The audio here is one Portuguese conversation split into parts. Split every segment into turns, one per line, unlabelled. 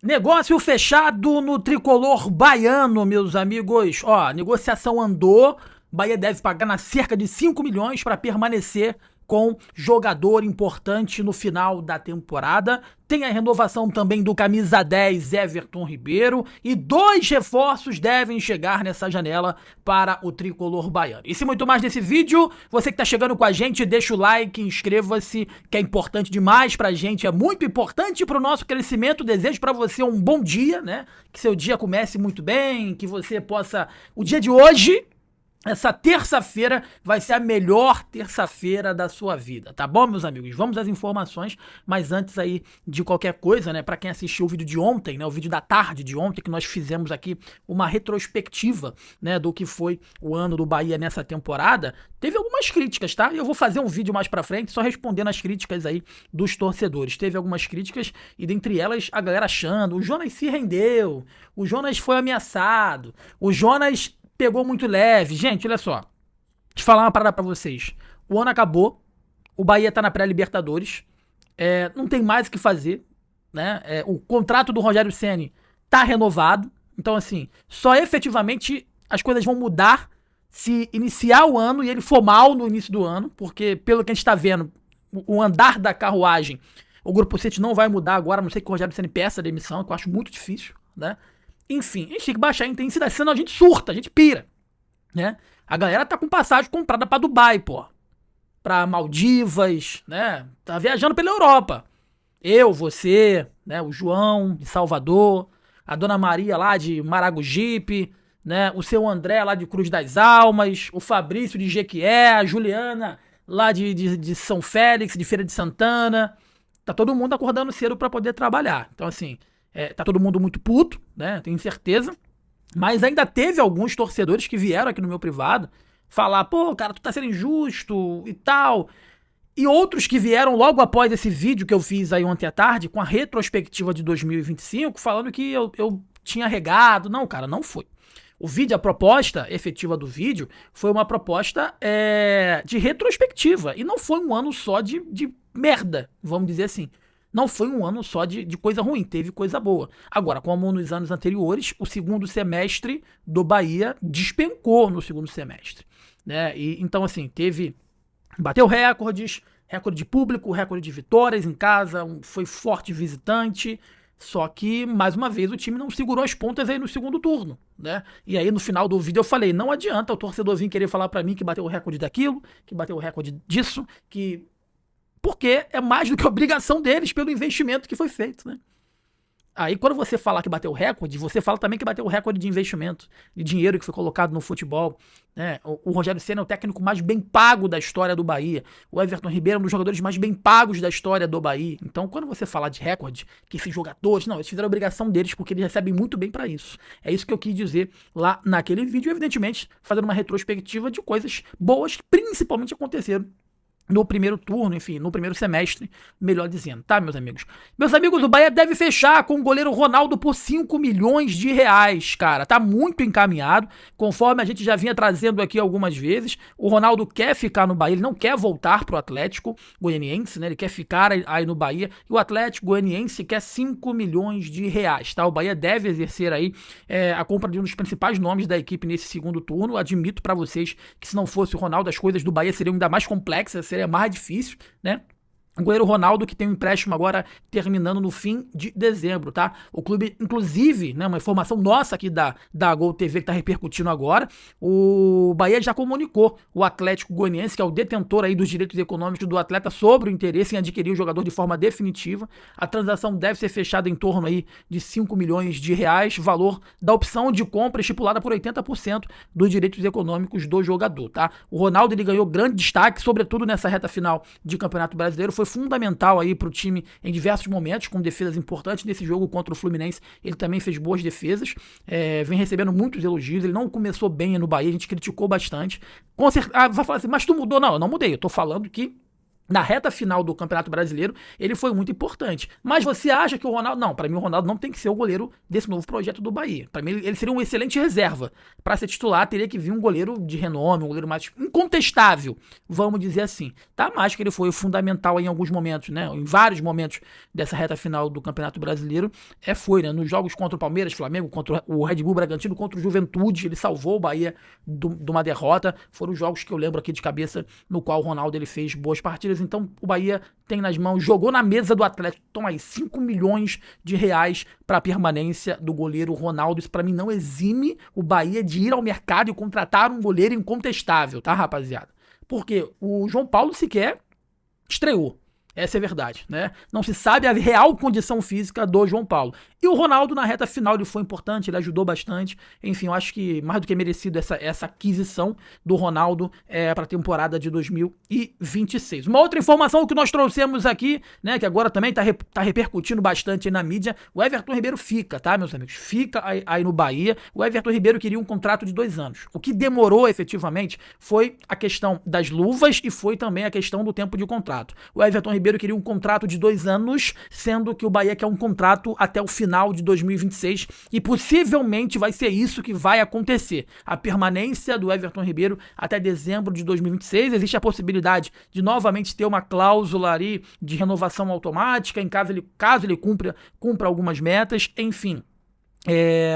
Negócio fechado no tricolor baiano, meus amigos. Ó, a negociação andou. Bahia deve pagar na cerca de 5 milhões para permanecer com jogador importante no final da temporada. Tem a renovação também do camisa 10 Everton Ribeiro e 2 reforços devem chegar nessa janela para o tricolor baiano. E se muito mais desse vídeo, você que tá chegando com a gente, deixa o like, inscreva-se, que é importante demais pra gente, é muito importante pro nosso crescimento. Desejo pra você um bom dia, né? Que seu dia comece muito bem, que você possa... O dia de hoje... Essa terça-feira vai ser a melhor terça-feira da sua vida, tá bom, meus amigos? Vamos às informações, mas antes aí de qualquer coisa, né, pra quem assistiu o vídeo de ontem, né, o vídeo da tarde de ontem, que nós fizemos aqui uma retrospectiva, né, do que foi o ano do Bahia nessa temporada, teve algumas críticas, tá? Eu vou fazer um vídeo mais pra frente só respondendo as críticas aí dos torcedores. Teve algumas críticas e dentre elas a galera achando, o Jonas se rendeu, o Jonas foi ameaçado, o Jonas... pegou muito leve. Gente, olha só. Deixa eu falar uma parada pra vocês. O ano acabou. O Bahia tá na pré-Libertadores. Não tem mais o que fazer. Né? O contrato do Rogério Ceni tá renovado. Então, assim, só efetivamente as coisas vão mudar se iniciar o ano e ele for mal no início do ano. Porque, pelo que a gente tá vendo, o andar da carruagem, o Grupo City não vai mudar agora, a não ser que o Rogério Ceni peça a demissão, que eu acho muito difícil, né? Enfim, a gente tem que baixar a intensidade, senão a gente surta, a gente pira, né? A galera tá com passagem comprada pra Dubai, pô. Pra Maldivas, né? Tá viajando pela Europa. Eu, você, né? O João de Salvador, a Dona Maria lá de Maragogipe, né? O seu André lá de Cruz das Almas, o Fabrício de Jequié, a Juliana lá de São Félix, de Feira de Santana. Tá todo mundo acordando cedo pra poder trabalhar. Então, assim... tá todo mundo muito puto, né? Tenho certeza. Mas ainda teve alguns torcedores que vieram aqui no meu privado falar, pô, cara, tu tá sendo injusto e tal. E outros que vieram logo após esse vídeo que eu fiz aí ontem à tarde, com a retrospectiva de 2025, falando que eu tinha regado. Não, cara, não foi. O vídeo, a proposta efetiva do vídeo foi uma proposta de retrospectiva. E não foi um ano só de merda, vamos dizer assim. Não foi um ano só de coisa ruim, teve coisa boa. Agora, como nos anos anteriores, o segundo semestre do Bahia despencou no segundo semestre, né? E, então, assim, bateu recordes, recorde de público, recorde de vitórias em casa, foi forte visitante, só que, mais uma vez, o time não segurou as pontas aí no segundo turno, né? E aí, no final do vídeo, eu falei, não adianta o torcedor vir querer falar pra mim que bateu o recorde daquilo, que bateu o recorde disso, que... Porque é mais do que obrigação deles pelo investimento que foi feito, né? Aí quando você falar que bateu o recorde, você fala também que bateu o recorde de investimento, de dinheiro que foi colocado no futebol, né? O Rogério Ceni é o técnico mais bem pago da história do Bahia. O Everton Ribeiro é um dos jogadores mais bem pagos da história do Bahia. Então quando você falar de recorde, que esses jogadores, não, eles fizeram a obrigação deles porque eles recebem muito bem pra isso. É isso que eu quis dizer lá naquele vídeo, evidentemente fazendo uma retrospectiva de coisas boas que principalmente aconteceram no primeiro turno, enfim, no primeiro semestre, melhor dizendo, tá, meus amigos? Meus amigos, o Bahia deve fechar com o goleiro Ronaldo por 5 milhões de reais, cara. Tá muito encaminhado, conforme a gente já vinha trazendo aqui algumas vezes. O Ronaldo quer ficar no Bahia, ele não quer voltar pro Atlético Goianiense, né? Ele quer ficar aí no Bahia. E o Atlético Goianiense quer 5 milhões de reais, tá? O Bahia deve exercer aí a compra de um dos principais nomes da equipe nesse segundo turno. Admito pra vocês que se não fosse o Ronaldo, as coisas do Bahia seriam ainda mais complexas, seria mais difícil, né? O goleiro Ronaldo, que tem um empréstimo agora terminando no fim de dezembro, tá? O clube, inclusive, né, uma informação nossa aqui da Gol TV que tá repercutindo agora, o Bahia já comunicou o Atlético Goianiense, que é o detentor aí dos direitos econômicos do atleta, sobre o interesse em adquirir o jogador de forma definitiva. A transação deve ser fechada em torno aí de 5 milhões de reais, valor da opção de compra estipulada por 80% dos direitos econômicos do jogador, tá? O Ronaldo, ele ganhou grande destaque, sobretudo nessa reta final de Campeonato Brasileiro, foi fundamental aí pro time em diversos momentos, com defesas importantes. Nesse jogo contra o Fluminense, ele também fez boas defesas, vem recebendo muitos elogios. Ele não começou bem no Bahia, a gente criticou bastante. Vai falar assim, mas tu mudou? Não, eu não mudei, eu tô falando que na reta final do Campeonato Brasileiro, ele foi muito importante. Mas você acha que o Ronaldo... Não, para mim o Ronaldo não tem que ser o goleiro desse novo projeto do Bahia. Para mim ele seria um excelente reserva. Para ser titular, teria que vir um goleiro de renome, um goleiro mais incontestável, vamos dizer assim. Tá? Mas que ele foi fundamental em alguns momentos, né? Em vários momentos dessa reta final do Campeonato Brasileiro, foi, né? Nos jogos contra o Palmeiras, Flamengo, contra o Red Bull Bragantino, contra o Juventude, ele salvou o Bahia de uma derrota. Foram os jogos que eu lembro aqui de cabeça, no qual o Ronaldo ele fez boas partidas. Então o Bahia tem nas mãos, jogou na mesa do Atlético, toma aí 5 milhões de reais para a permanência do goleiro Ronaldo. Isso para mim não exime o Bahia de ir ao mercado e contratar um goleiro incontestável, tá, rapaziada? Porque o João Paulo sequer estreou. Essa é a verdade, né? Não se sabe a real condição física do João Paulo. E o Ronaldo, na reta final, ele foi importante, ele ajudou bastante. Enfim, eu acho que mais do que merecido essa aquisição do Ronaldo para a temporada de 2026. Uma outra informação que nós trouxemos aqui, né, que agora também tá repercutindo bastante aí na mídia, o Everton Ribeiro fica, tá, meus amigos? Fica aí no Bahia. O Everton Ribeiro queria um contrato de 2 anos. O que demorou, efetivamente, foi a questão das luvas e foi também a questão do tempo de contrato. O Everton Ribeiro queria um contrato de 2 anos, sendo que o Bahia quer um contrato até o final de 2026 e possivelmente vai ser isso que vai acontecer. A permanência do Everton Ribeiro até dezembro de 2026. Existe a possibilidade de novamente ter uma cláusula ali de renovação automática, em caso ele cumpra algumas metas, enfim.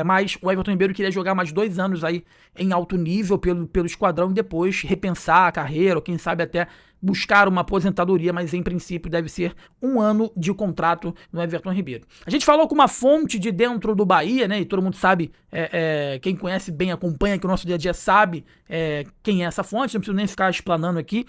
Mas o Everton Ribeiro queria jogar mais 2 anos aí em alto nível pelo esquadrão e depois repensar a carreira, ou quem sabe até buscar uma aposentadoria, mas em princípio deve ser 1 ano de contrato no Everton Ribeiro. A gente falou com uma fonte de dentro do Bahia, né, e todo mundo sabe, quem conhece bem, acompanha aqui o nosso dia a dia sabe quem é essa fonte, não preciso nem ficar explanando aqui,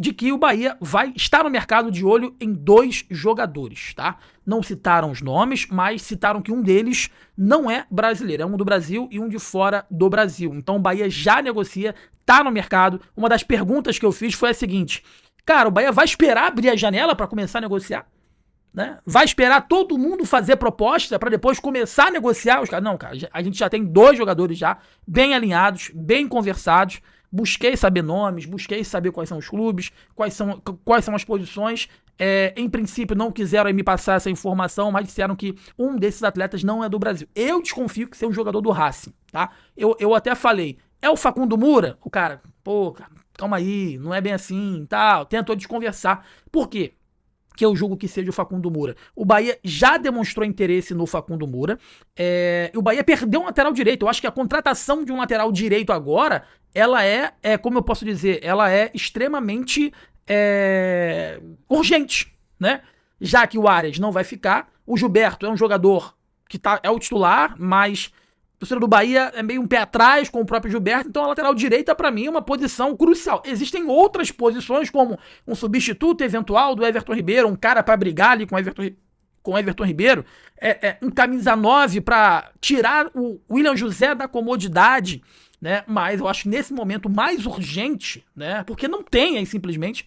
de que o Bahia vai estar no mercado de olho em 2 jogadores, tá? Não citaram os nomes, mas citaram que um deles não é brasileiro, é um do Brasil e um de fora do Brasil. Então o Bahia já negocia, tá no mercado. Uma das perguntas que eu fiz foi a seguinte: cara, o Bahia vai esperar abrir a janela para começar a negociar? Né? Vai esperar todo mundo fazer proposta para depois começar a negociar? Os caras, não, cara, a gente já tem 2 jogadores já bem alinhados, bem conversados. Busquei saber nomes, busquei saber quais são os clubes, quais são as posições. Em princípio não quiseram me passar essa informação, mas disseram que um desses atletas não é do Brasil. Eu desconfio que seja um jogador do Racing, tá? Eu até falei, é o Facundo Moura? O cara, cara, calma aí, não é bem assim, tal. Tentou desconversar. Por quê? Que eu julgo que seja o Facundo Moura. O Bahia já demonstrou interesse no Facundo Moura. O Bahia perdeu um lateral direito. Eu acho que a contratação de um lateral direito agora, ela como eu posso dizer, ela é extremamente urgente, né? Já que o Arias não vai ficar, o Gilberto é um jogador que é o titular, mas o torcedor do Bahia é meio um pé atrás com o próprio Gilberto, então a lateral direita pra mim é uma posição crucial. Existem outras posições como um substituto eventual do Everton Ribeiro, um cara pra brigar ali com o Everton Ribeiro, um camisa 9 pra tirar o William José da comodidade, né? Mas eu acho que nesse momento mais urgente, né? Porque não tem aí simplesmente,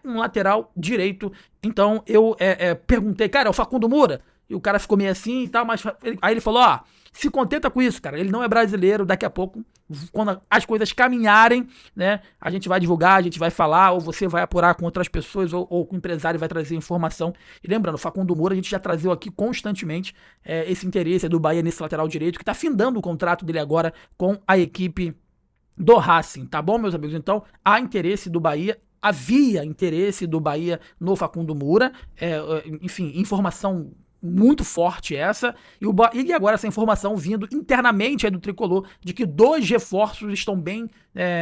um lateral direito. Então eu perguntei, cara, é o Facundo Moura? E o cara ficou meio assim e tal, mas aí ele falou, se contenta com isso, cara, ele não é brasileiro, daqui a pouco, quando as coisas caminharem, né, a gente vai divulgar, a gente vai falar, ou você vai apurar com outras pessoas, ou o empresário vai trazer informação. E lembrando, o Facundo Moura, a gente já trazia aqui constantemente esse interesse do Bahia nesse lateral direito, que tá findando o contrato dele agora com a equipe do Racing, tá bom, meus amigos? Então, há interesse do Bahia, havia interesse do Bahia no Facundo Moura, enfim, informação muito forte essa, e agora essa informação vindo internamente aí do Tricolor, de que 2 reforços estão bem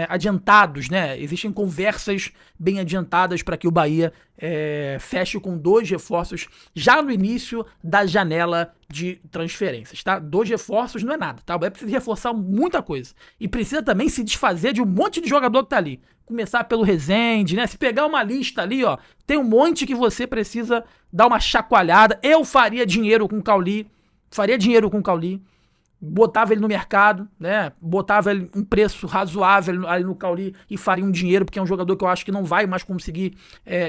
adiantados, né? Existem conversas bem adiantadas para que o Bahia feche com 2 reforços já no início da janela de transferências, tá? 2 reforços não é nada, tá? O Bahia precisa reforçar muita coisa, e precisa também se desfazer de um monte de jogador que tá ali. Começar pelo Rezende, né? Se pegar uma lista ali, tem um monte que você precisa dar uma chacoalhada. Eu faria dinheiro com o Cauli, botava ele no mercado, né? Botava ele um preço razoável ali no Cauli e faria um dinheiro, porque é um jogador que eu acho que não vai mais conseguir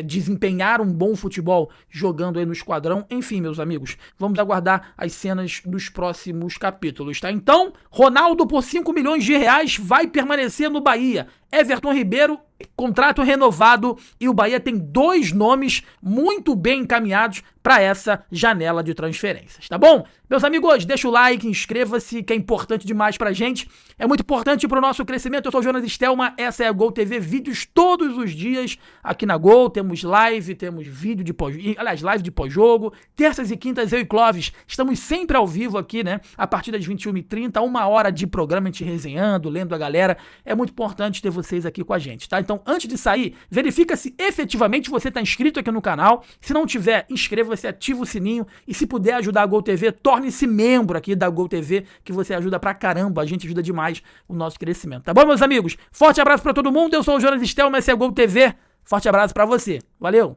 desempenhar um bom futebol jogando aí no esquadrão. Enfim, meus amigos, vamos aguardar as cenas dos próximos capítulos, tá? Então, Ronaldo por 5 milhões de reais vai permanecer no Bahia. Everton Ribeiro contrato renovado e o Bahia tem 2 nomes muito bem encaminhados para essa janela de transferências, tá bom? Meus amigos, deixa o like, inscreva-se, que é importante demais pra gente, é muito importante pro nosso crescimento. Eu sou o Jonas Stelma, essa é a Gol TV, vídeos todos os dias aqui na Gol, temos live, temos vídeo de live de pós-jogo, terças e quintas eu e Clóvis estamos sempre ao vivo aqui, né, a partir das 21h30, 1 hora de programa, a gente resenhando, lendo a galera, é muito importante ter vocês aqui com a gente, tá? Então, antes de sair, verifica se efetivamente você tá inscrito aqui no canal, se não tiver, inscreva-se, ativa o sininho e se puder ajudar a Gol TV, torne-se membro aqui da Gol TV, que você ajuda pra caramba, a gente ajuda demais o nosso crescimento, tá bom, meus amigos? Forte abraço pra todo mundo, eu sou o Jonas Stelma, esse é a Gol TV, forte abraço pra você, valeu!